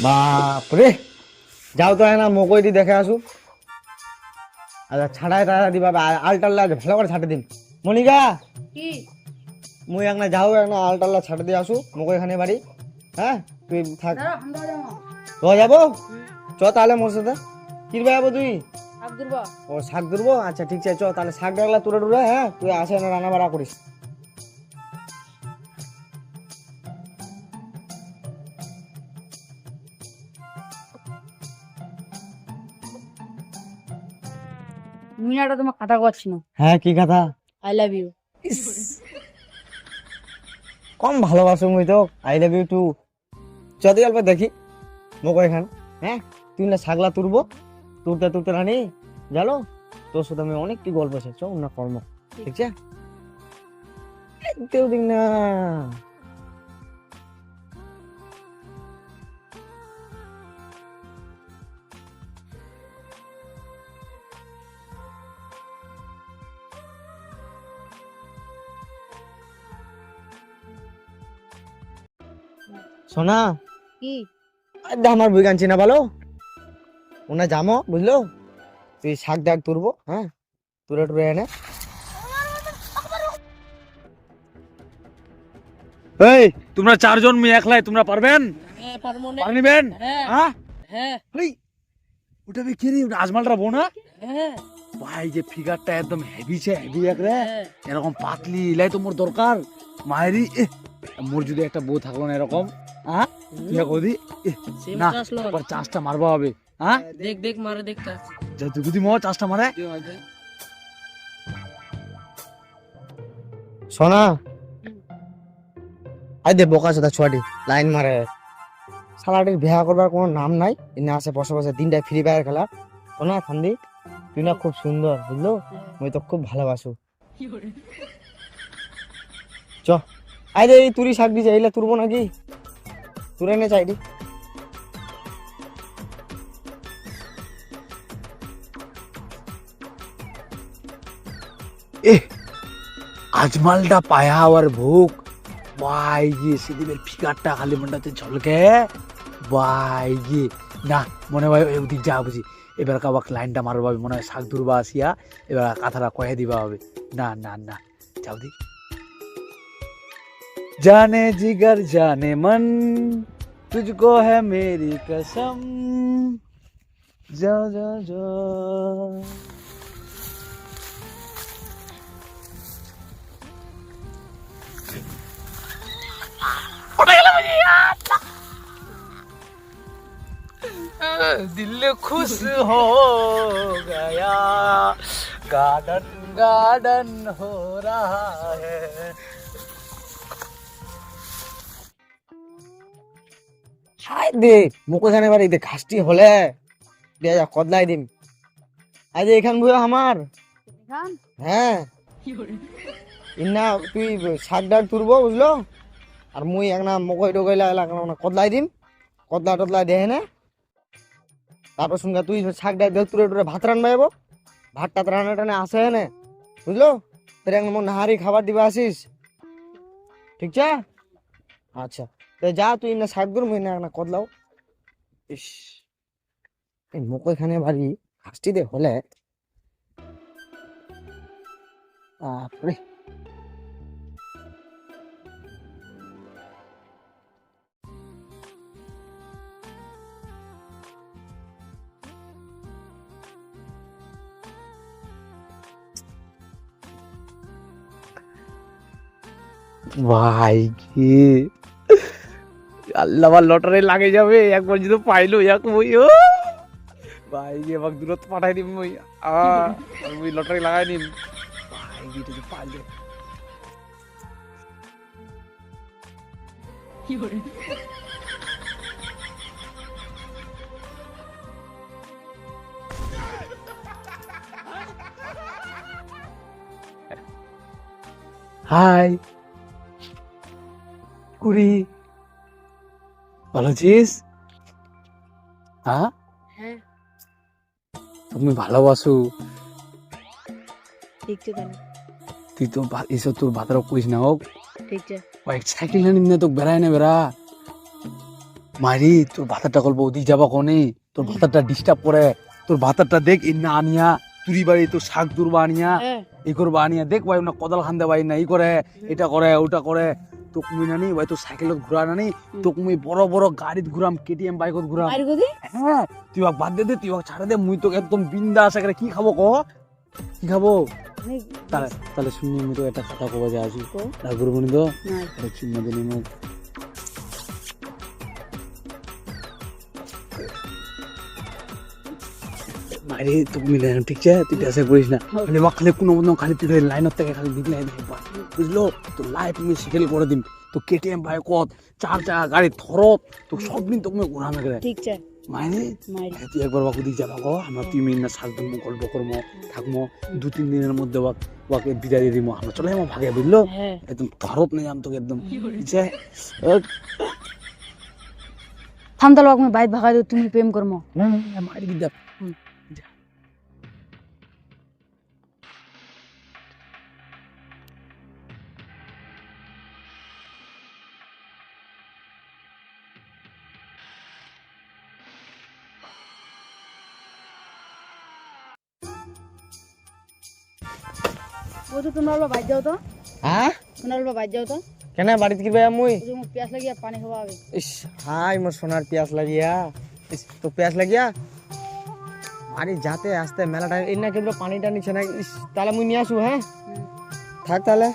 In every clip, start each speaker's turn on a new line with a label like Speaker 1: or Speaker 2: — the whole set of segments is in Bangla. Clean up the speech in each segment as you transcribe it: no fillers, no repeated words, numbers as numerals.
Speaker 1: বাপরে, যাও তো না মকইটি দেখে আসু। আচ্ছা ছাড়াই টাড়া দিবা, আলটাল্লা ভালো করে ছাটে দিন। মনিকা,
Speaker 2: কি
Speaker 1: মুই একটা যাও একটা আলটাল্লা ছাটে দিয়ে আসু মকই খানে বাড়ি। হ্যাঁ তুই থাক।
Speaker 2: দাঁড়াও আমরা যাবো
Speaker 1: তো যাবো, চ তাহলে মোর সাথে। কিনবে যাবো তুই?
Speaker 2: আব্দুল
Speaker 1: ও শাক ধরবো, আচ্ছা ঠিক আছে চ তাহলে শাক ডাকলা তুলে টুলে। হ্যাঁ তুই আসে না রান্না বাড়া করিস।
Speaker 2: মিনাটা তোমার কথা করছি না।
Speaker 1: হ্যাঁ কি কথা?
Speaker 2: I love you.
Speaker 1: কম ভালোবাসো মুই তো। I love you too. যদি অল্প দেখি মকই খান। হ্যাঁ তুই না ছাগলা তুলবো, তুলতে তুলতে রানি জানো তোর সাথে আমি অনেক কি গল্প আছে, চল না কর্ম। ঠিক আছে তেও দিন না। সোনা,
Speaker 2: কি
Speaker 1: আমার বই গানছি না ভালো ওনা জামো বুঝলো। তুই শাক ডাক তুলবো, হ্যাঁ তুলে টুলে এনে।
Speaker 3: এই তোমরা চারজন মেয়ে একলাই তোমরা পারবেন?
Speaker 2: হ্যাঁ পারবো না।
Speaker 3: পারবেন?
Speaker 2: হ্যাঁ
Speaker 3: হ্যাঁ
Speaker 2: হ্যাঁ
Speaker 3: এই ওটা বে কি রে, ওটা আজমালটা বউ না?
Speaker 2: হ্যাঁ
Speaker 3: ভাই যে ফিগারটা একদম হেভি ছে, হেভি একরে
Speaker 2: হ্যাঁ।
Speaker 3: এরকম পাতলি ইলাই তো মোর দরকার। মায়েরি মোর যদি একটা বউ থাকলো না এরকম, হ্যাঁ তুই কদি
Speaker 2: সেম
Speaker 3: না
Speaker 2: চাষ লর।
Speaker 3: একবার চাষটা মারবা হবে। হ্যাঁ
Speaker 2: দেখ দেখ মারে দেখতা।
Speaker 3: যা তুই যদি মো চাষটা মারে।
Speaker 1: সোনা, আই দে বোকা চোদা ছুয়াটি লাইন মারে। শালাটির বিয়া করবার কোনো নাম নাই, এনে আসে বসে বসে দিনটায় ফ্রি ফায়ার খেলা। সোনা খান্দি তুই না খুব সুন্দর বুঝলো, মুই তো খুব ভালোবাসু। চ আই দে এই তুরি শাক দিছে, এইলা তুরবো নাকি? তুরে নে চাইডি।
Speaker 3: এ আজমালটা পায়া আর ভুক ভাই গিয়ে সেদিনের ফিগারটা খালি মনটাতে ঝলকে ভাই গিয়ে না মনে হয় ওদিক যা বুঝি। এবার কাবাক লাইনটা মারবা হবে, মনে হয় শাক দুর্বা আসিয়া এবার কথাটা কয়ে দিবা হবে। না না না যাও দি। জানে জিগার জানে মন তুঝকো है मेरी कसम যাও যাও যাও। दिल खुश हो गया गार्डन गार्डन हो रहा है।
Speaker 1: হাই দে মুখ এখানে বাড়ি দে ঘাসটি হলে দিয়া যা কদলাই দিম। আজ এখান বুয়া আমার।
Speaker 2: গান
Speaker 1: হ্যাঁ ইন্না তুই শাক ডাক তুলবো বুঝলো, আর মুই একটা মকই টকইলা এলা কদলাই দিম। কদলা টদলা দেহে না, তারপর সঙ্গে তুই শাক ডাক দিয়ে তুলে টুলে ভাত রান্না যাবো। ভাত টাত রান্না টানে আসে না বুঝলো, তোর একটা মন নাহারি খাবার দিবা আসিস। ঠিক আছে আচ্ছা তো যা তুই না শাক ধর মুই না একটা কদলাও। ইস এই মকই খানে বাড়ি হাসটি দে হলে বাপরে।
Speaker 3: ভাই কি আল্লাহ আমার লটারি লাগে যাবে একবার যদি পাইলো এক মই ও ভাই কি আমাকে দূরত পাঠাই দিম মই আমি লটারি লাগাই নিম। ভাই কি যদি পাইলো হাই কুড়ি ভালো আছিস? হ্যাঁ
Speaker 2: হ্যাঁ
Speaker 3: তুমি ভালোবাসো
Speaker 2: ঠিক আছে তাহলে
Speaker 3: তুই তো এসব তোর ভাতারা কইস না হোক
Speaker 2: ঠিক আছে
Speaker 3: কয়েক সাইকেল নিয়ে তো বেড়ায় না বেড়া মারি তোর ভাতারটা গল্প ওদিক যাবা কোনে, তোর ভাতারটা ডিস্টার্ব করে, তোর ভাতারটা দেখ এই না আনিয়া তুরি বাড়ি তোর শাক দুরবা আনিয়া
Speaker 2: হ্যাঁ
Speaker 3: এই করবা আনিয়া দেখ ভাই না কদাল খান্দে ভাই না এই করে এটা করে ওটা করে, তোক মুই নানি ভাই তোর সাইকেলত ঘুরা নানি, তোক মুই বড় বড় গাড়িত ঘুরাম, কেটিএম বাইকত ঘুরাম।
Speaker 2: বাইরে গদি
Speaker 3: হ্যাঁ তুই ওকে বাদ দে তুই ওকে ছাড়ে দে, মুই তোকে একদম বিন্দাস একেবারে কি খাবো ক, কি খাবো? তাহলে তাহলে শুনি মুই তো একটা কথা কবা যে আসি রাগ করবো নি তো, একটা চুম্মা দিলি মুখ মারি তোকে মিলে না, ঠিক আছে তুই টেসে করিস না, খালি ওয়াক খালি কোনো মতো খালি তুই লাইনত থেকে খালি দিবি বুঝলো, তোর লাইফ আমি সেটেল করে দিম, তো কেটিএম বাইকত 4 চাকা গাড়ি থরত তো সব দিন তোকে ঘুরানো গেলে
Speaker 2: ঠিক আছে
Speaker 3: মাইনে
Speaker 2: মাইরি
Speaker 3: তুই একবার ওয়াকে দিক যাবা গো, আমরা তুই মিন না শাক ধরবো গল্প করবো থাকবো, 2-3 দিনের মধ্যে ওয়াকে বিদায় দিয়ে দিব, আমরা চলে যাবো ভাগে বুঝলো,
Speaker 2: হ্যাঁ
Speaker 3: একদম ধরত নেই আমি তোকে একদম ঠিক আছে।
Speaker 4: থাম তাহলে আমি বাইর ভাগাই দেব, তুমি প্রেম করমো।
Speaker 3: মারি বিদ্যা
Speaker 4: ও তো তোমরা হলো বাইর যাও তো,
Speaker 1: হ্যাঁ
Speaker 4: তোমরা হলো বাইর যাও তো,
Speaker 1: কেন বাড়িতে কি ভাই মুই?
Speaker 4: ওই যে মুখ পিয়াস লাগিয়া পানি খাওয়া হবে।
Speaker 1: ইস হাই মোর সোনার পিয়াস লাগিয়া, ইস তো পিয়াস লাগিয়া আরে যাতে আসতে মেলা টাইম এই না কেবল পানিটা নিচ্ছে না, ইস তাহলে মুই নিয়ে আসু। হ্যাঁ থাক তাহলে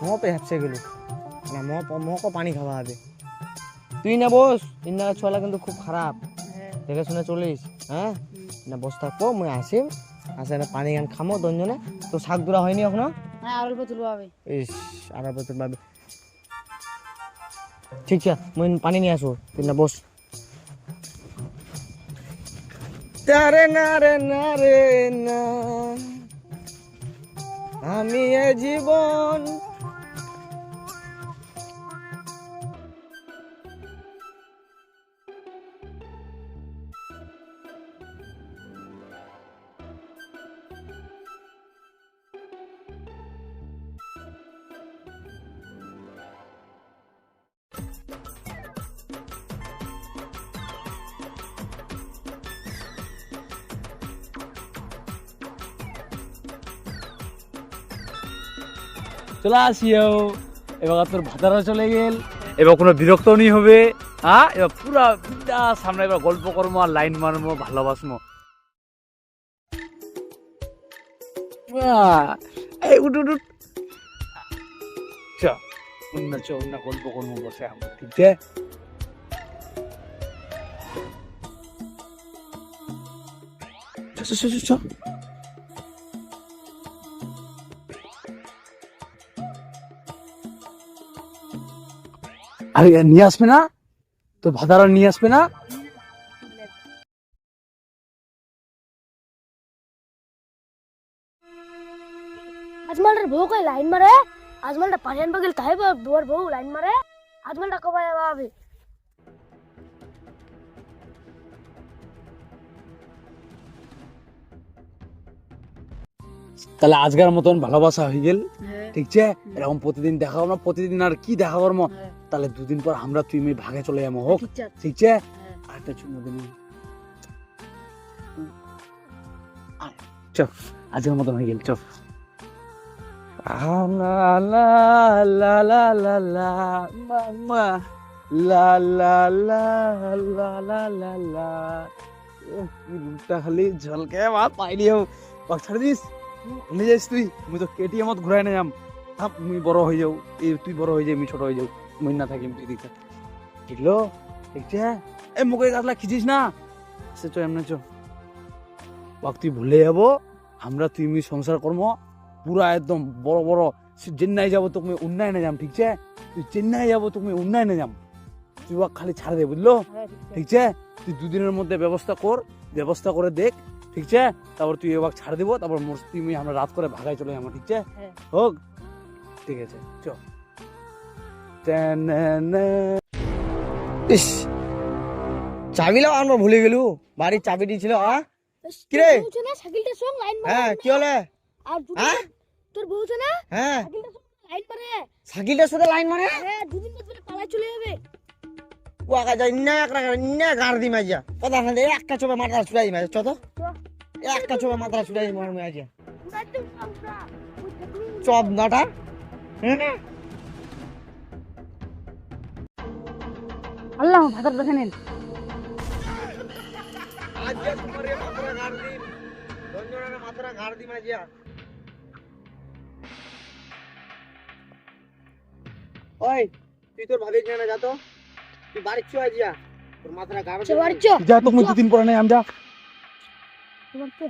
Speaker 1: ম পে হ্যাপসে গেল না, মকে পানি খাওয়া হবে, তুই না বস, ইন্না ছোলা কিন্তু খুব খারাপ,
Speaker 4: হ্যাঁ
Speaker 1: দেখে শুনে চলিস। হ্যাঁ না বস থাকবো, মুই আসিম, আসে না পানি গান খামো দঞ্জনে, তো শাক দুরা হয়নি এখনো?
Speaker 4: হ্যাঁ আর অল্প তুলবা হবে।
Speaker 1: ইস আর বছর ভাবে ঠিক আছে, মুই পানি নিয়ে আসবো, তুই না বস। তারে না রে না রে না, আমি এ জীবন
Speaker 3: চলে আসিও, এবার তোর ভাতারা চলে গেল, এবার কোনো বিরক্ত নেই হবে, হ্যাঁ এবার পুরা বিন্দাস আমরা এবার গল্প করবো আর লাইন মারবো ভালোবাসমো। এই উঠ উঠ উঠ। চ অন্য গল্প করবো বসে আমরা, ঠিক আছে? চ চ চ চ। আরে নিয়ে আসবে না তোর ভাতারা, নিয়ে আসবে না?
Speaker 5: আজমালটার বউ কই লাইন মারে, আজমালটা পানি আনবা গেল তাই দুয়ার বউ লাইন মারে, আজমালটা কবে আবে?
Speaker 3: তাহলে আজকের মতন ভালোবাসা হয়ে গেল,
Speaker 4: হ্যাঁ
Speaker 3: ঠিক আছে? এরকম প্রতিদিন দেখা করবো, প্রতিদিন আর কি দেখা করবো,
Speaker 4: হ্যাঁ
Speaker 3: তাহলে 2 দিন পর আমরা তুই মেয়ে ভাগে চলে যাবো, হোক
Speaker 4: ঠিক আছে
Speaker 3: ঠিক আছে?
Speaker 4: হ্যাঁ
Speaker 3: আরেকটা চুমো দিন, চ আজকের মতন হয়ে গেল, চ। লা লা লা লা লা লা মামা লা লা লা লা লা লা লা, রুমটা খালি ঝলকে মা পাইলিও পাক ছাড় দিস, নিয়ে যাস তুই, মুই তো কেটিএম মত ঘুরাই না যাম, থাম মুই বড় হয়ে যাও, এই তুই বড় হয়ে যাই, আমি ছোট হয়ে যাও, মুই না থাকিম তুই দিক বুঝলো, ঠিক আছে? এ মুখে গাছলা খিচিস না, সে চ এমনি চ, পাক তুই ভুলে যাবো, আমরা তুই মুই সংসার করবো পুরা একদম বড় বড়, চেন্নাই যাবো তোকে উন্নয়নে যাম, ঠিক আছে? তুই চেন্নাই যাবো তোকে উন্নয়নে যাম, তুই ওয়াক খালি ছাড় দে বুঝলো,
Speaker 4: হ্যাঁ ঠিক আছে
Speaker 3: ঠিক আছে? তুই 2 দিনের মধ্যে ব্যবস্থা করে দেখ, ঠিক আছে? তারপর তুই এবার ছাড় দিব, তারপর তুই আমরা রাত করে ভাগায় চলে যাবো, ঠিক আছে?
Speaker 4: হ্যাঁ
Speaker 3: হোক ঠিক আছে, চ।
Speaker 1: ইস চাবিলাও আমরা ভুলে গেলু, বাড়ির চাবিটি ছিল। কি রে?
Speaker 5: বউ না সাইকেলটা সং লাইন মারে,
Speaker 1: হ্যাঁ কি হলে?
Speaker 5: আর
Speaker 1: হ্যাঁ
Speaker 5: তোর বউ না
Speaker 1: হ্যাঁ
Speaker 5: সাইকেলটা সং লাইন মারে,
Speaker 1: সাইকেলটার সাথে লাইন মানে?
Speaker 5: হ্যাঁ দুদিন পরে পালা চলে যাবে।
Speaker 1: ওয়াকা যাই না না গাড় দি মাইয়া কথা না একটা চোপে মাথা ছুড়াই মাইয়া চ তো একটা চোপে মাথা ছুড়াই মার মাইয়া চপ নাটা
Speaker 4: আল্লাহ ভাতার দেখে নেন
Speaker 1: আজকে তোমারে মাথা গাড় দি দঞ্জনের মাথা গাড় দি মাইয়া ওই তুই তোর ভাবি জানা যা তো তুই বাড়ি চো আজিয়া তোর মাথা গাড় দি
Speaker 4: বাড়ি চো
Speaker 3: যা তো মুই দুদিন পরে নাই আম যা
Speaker 4: তোমার তো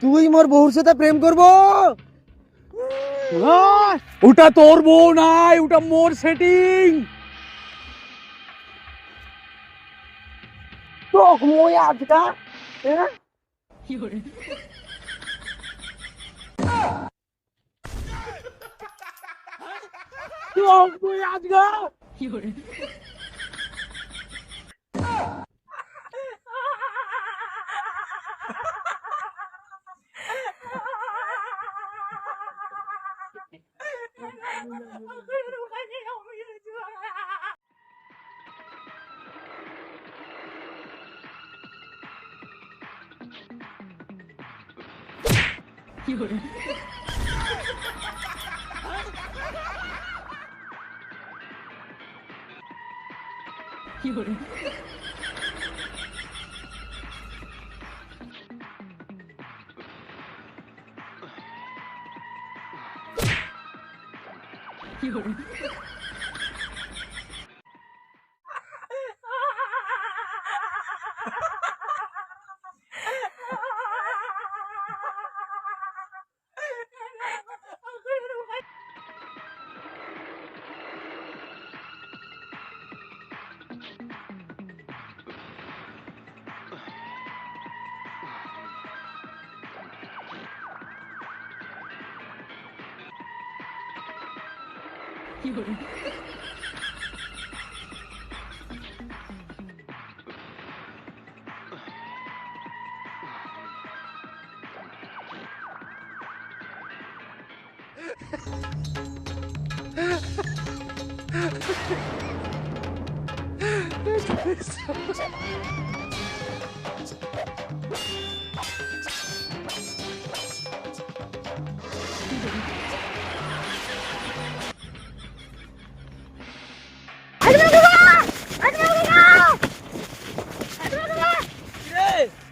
Speaker 1: তুই মোর বহুর সাথে প্রেম করবো
Speaker 3: ওটা তোর বউ নাই, ওটা মোর সেটিং।
Speaker 1: তো মই আজকা
Speaker 3: তুই আজগা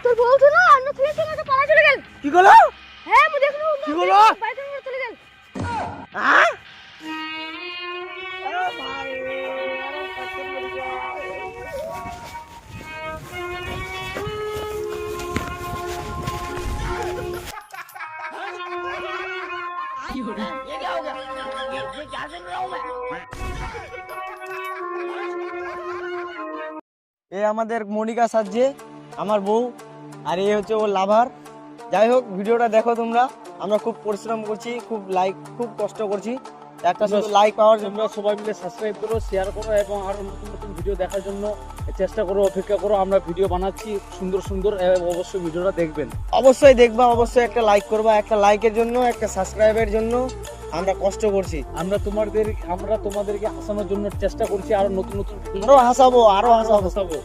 Speaker 5: তোর বউ তো না অন্য থেকে তোমাকে পালা চলে গেল।
Speaker 1: কি করলো
Speaker 5: হ্যাঁ আমি দেখলো
Speaker 1: কি বলো?
Speaker 5: বাইরে থেকে চলে গেল।
Speaker 1: হ্যাঁ এ আমাদের মনিকা সাজছে আমার বউ আর এই হচ্ছে ওর লাভার। যাই হোক ভিডিওটা দেখো তোমরা, আমরা খুব পরিশ্রম করছি, খুব কষ্ট করছি একটা শুধু লাইক পাওয়ার জন্য।
Speaker 3: তোমরা সবাই মিলে সাবস্ক্রাইব করো, শেয়ার করো এবং আরো নতুন নতুন ভিডিও দেখার জন্য চেষ্টা করো, অপেক্ষা করো। আমরা ভিডিও বানাচ্ছি সুন্দর সুন্দর, অবশ্যই ভিডিওটা দেখবেন।
Speaker 1: অবশ্যই দেখবা, অবশ্যই একটা লাইক করবা, একটা লাইকের জন্য একটা সাবস্ক্রাইবের জন্য আমরা কষ্ট করছি।
Speaker 3: আমরা তোমাদেরকে হাসানোর জন্য চেষ্টা করছি, আরো নতুন নতুন
Speaker 1: আরো হাসাবো
Speaker 3: হাসাবো।